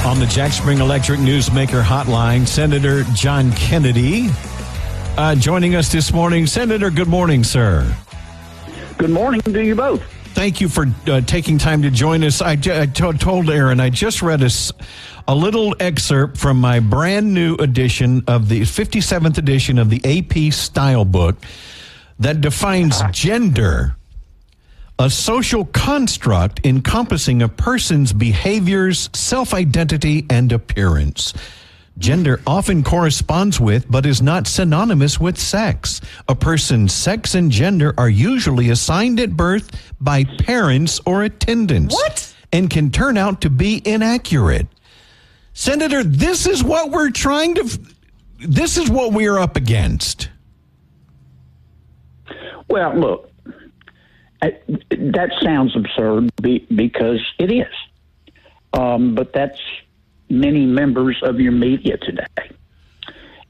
On the Jack Spring Electric Newsmaker Hotline, Senator John Kennedy joining us this morning. Senator, good morning, sir. Good morning to you both. Thank you for taking time to join us. I told Aaron, I just read a little excerpt from my brand new edition of the 57th edition of the AP Style book that defines gender, a social construct encompassing a person's behaviors, self-identity, and appearance. Gender often corresponds with, but is not synonymous with, sex. A person's sex and gender are usually assigned at birth by parents or attendants. What? And can turn out to be inaccurate. Senator, this is what we're this is what we're up against. Well, look, that sounds absurd because it is. But that's many members of your media today.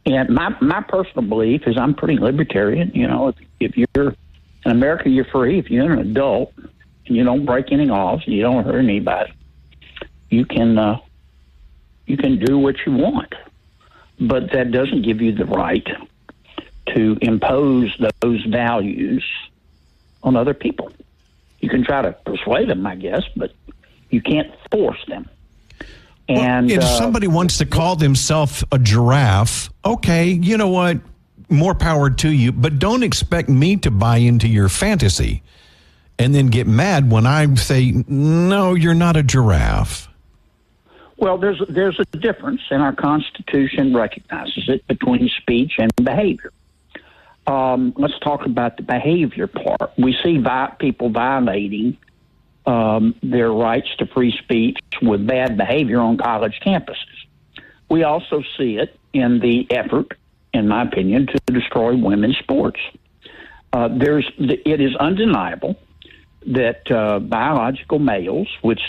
And my personal belief is I'm pretty libertarian. You know, if you're in America, you're free. If you're an adult and you don't break any laws, you don't hurt anybody, you can do what you want. But that doesn't give you the right to impose those values on other people. You can try to persuade them, I guess, but you can't force them. And if somebody wants to call themselves a giraffe, okay, you know what? More power to you, but don't expect me to buy into your fantasy and then get mad when I say, no, you're not a giraffe. Well, there's a difference, and our Constitution recognizes it, between speech and behavior. Let's talk about the behavior part. We see people violating their rights to free speech with bad behavior on college campuses. We also see it in the effort, in my opinion, to destroy women's sports. It is undeniable that biological males, which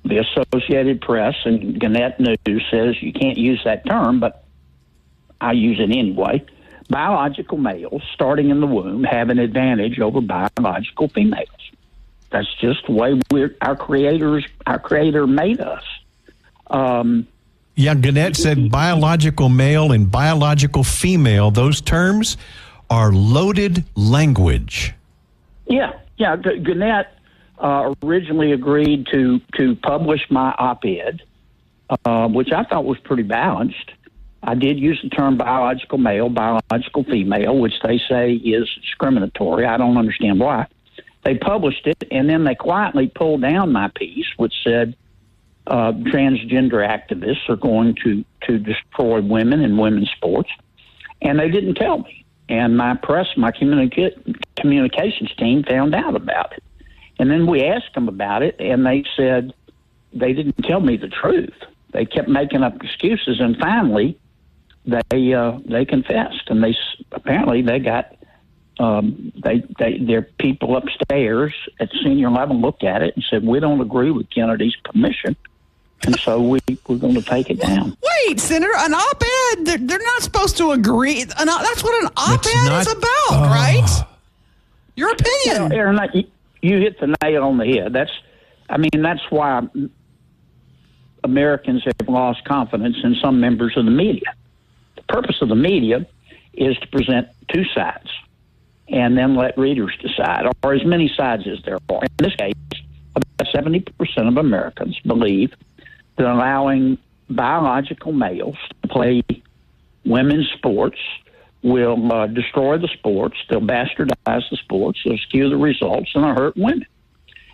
the Associated Press and Gannett News says you can't use that term, but I use it anyway. Biological males, starting in the womb, have an advantage over biological females. That's just the way our Creator made us. Gannett said biological male and biological female, those terms are loaded language. Yeah. Gannett originally agreed to publish my op-ed, which I thought was pretty balanced. I did use the term biological male, biological female, which they say is discriminatory. I don't understand why. They published it, and then they quietly pulled down my piece, which said transgender activists are going to destroy women and women's sports. And they didn't tell me. And my communications team found out about it. And then we asked them about it, and they said they didn't tell me the truth. They kept making up excuses, and finally they confessed. And apparently they got their people upstairs at senior level looked at it and said, we don't agree with Kennedy's commission, and so we're going to take it down. Wait, Senator, an op-ed, they're not supposed to agree. That's what an op-ed is about, right? Your opinion. Well, Aaron, you hit the nail on the head. That's why Americans have lost confidence in some members of the media. The purpose of the media is to present two sides and then let readers decide, or as many sides as there are. In this case, about 70% of Americans believe that allowing biological males to play women's sports will destroy the sports, they'll bastardize the sports, they'll skew the results, and they'll hurt women.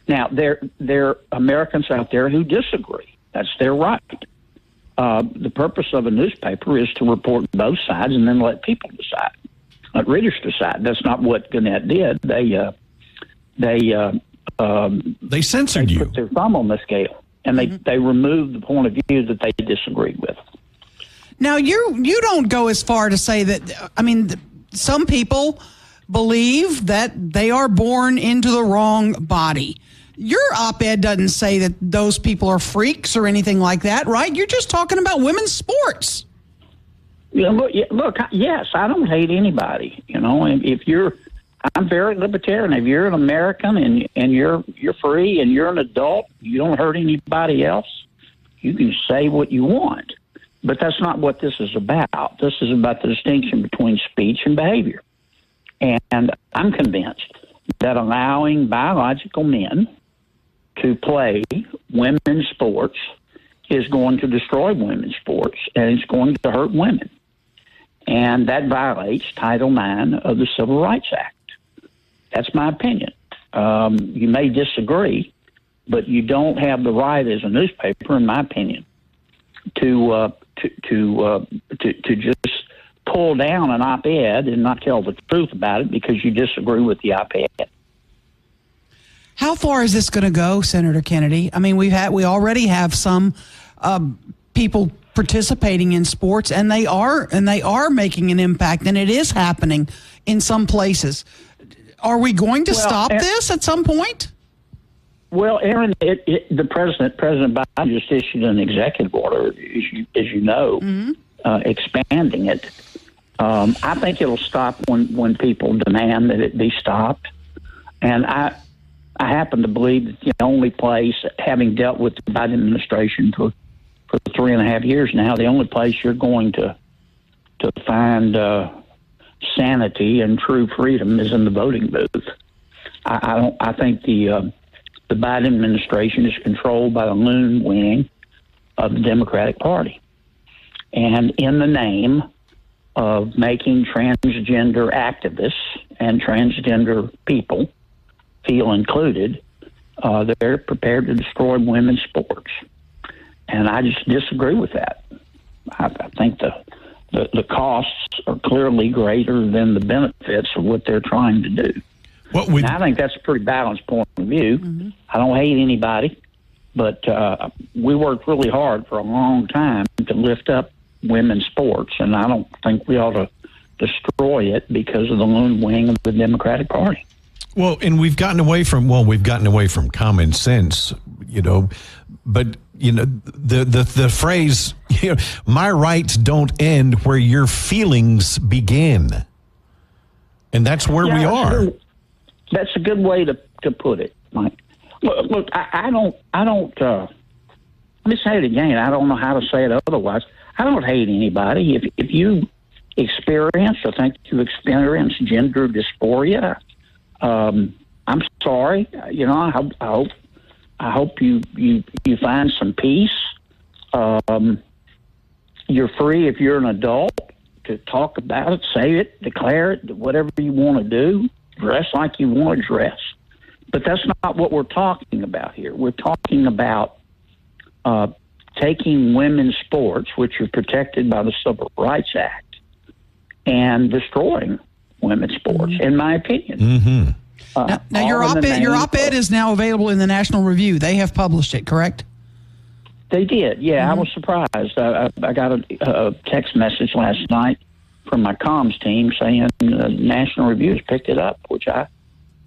Now, there are Americans out there who disagree. That's their right. The purpose of a newspaper is to report both sides and then let people decide. Let readers decide. That's not what Gannett did. They censored you. Mm-hmm. Put their thumb on the scale, and they removed the point of view that they disagreed with. Now, you don't go as far to say that, some people believe that they are born into the wrong body. Your op-ed doesn't say that those people are freaks or anything like that, right? You're just talking about women's sports. Yeah, look, yes, I don't hate anybody. You know, I'm very libertarian. If you're an American and you're free and you're an adult, you don't hurt anybody else, You can say what you want. But that's not what this is about. This is about the distinction between speech and behavior. And I'm convinced that allowing biological men to play women's sports is going to destroy women's sports, and it's going to hurt women. And that violates Title IX of the Civil Rights Act. That's my opinion. You may disagree, but you don't have the right as a newspaper, in my opinion, to just pull down an op-ed and not tell the truth about it because you disagree with the op-ed. How far is this going to go, Senator Kennedy? I mean, we already have some people participating in sports, and they are making an impact, and it is happening in some places. Are we going to stop this at some point? Well, Aaron, President Biden just issued an executive order, as you know, expanding it. I think it'll stop when people demand that it be stopped. And I happen to believe that the only place, having dealt with the Biden administration for 3.5 years now, the only place you're going to find sanity and true freedom is in the voting booth. I think the Biden administration is controlled by the loon wing of the Democratic Party. And in the name of making transgender activists and transgender people feel included, they're prepared to destroy women's sports. And I just disagree with that. I think the costs are clearly greater than the benefits of what they're trying to do. And I think that's a pretty balanced point of view. I don't hate anybody, but we worked really hard for a long time to lift up women's sports, and I don't think we ought to destroy it because of the loon wing of the Democratic Party. Well, and we've gotten away from common sense, but the phrase, my rights don't end where your feelings begin. And that's where we are. That's a good way to put it, Mike. Look, I don't. Let me say it again. I don't know how to say it otherwise. I don't hate anybody. If you experience or think you experience gender dysphoria, I'm sorry. I hope you find some peace. You're free if you're an adult to talk about it, say it, declare it, whatever you want to do. Dress like you want to dress. But that's not what we're talking about here. We're talking about taking women's sports, which are protected by the Civil Rights Act, and destroying women's sports, in my opinion. Now your op-ed is now available in the National Review. They have published it, correct? They did, yeah. I was surprised. I got a text message last night from my comms team saying the National Review has picked it up, which I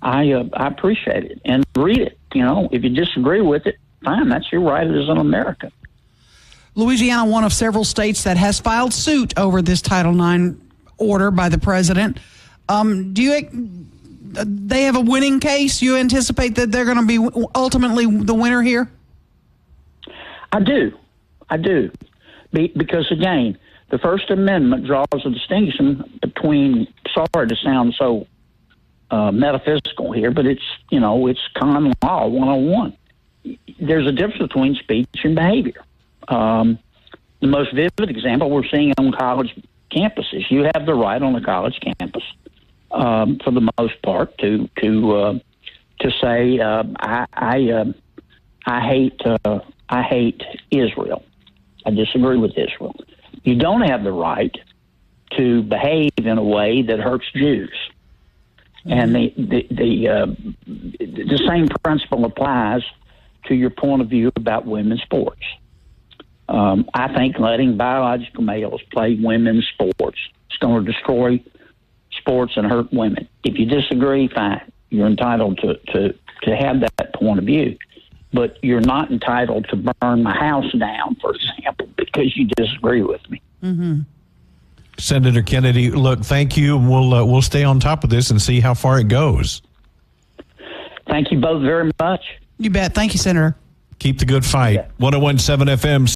appreciate it. And read it. If you disagree with it, fine. That's your right as an American. Louisiana, one of several states that has filed suit over this Title IX order by the president. They have a winning case? You anticipate that they're going to be ultimately the winner here? I do. Because, again, the First Amendment draws a distinction between, sorry to sound so metaphysical here, but it's common law 101. There's a difference between speech and behavior. The most vivid example we're seeing on college campuses. You have the right on a college campus, for the most part, to say I hate Israel. I disagree with Israel. You don't have the right to behave in a way that hurts Jews. And the same principle applies to your point of view about women's sports. I think letting biological males play women's sports is going to destroy sports and hurt women. If you disagree, fine. You're entitled to have that point of view. But you're not entitled to burn my house down, for example, because you disagree with me. Senator Kennedy, look, thank you. We'll stay on top of this and see how far it goes. Thank you both very much. You bet. Thank you, Senator. Keep the good fight. 101.7 FM.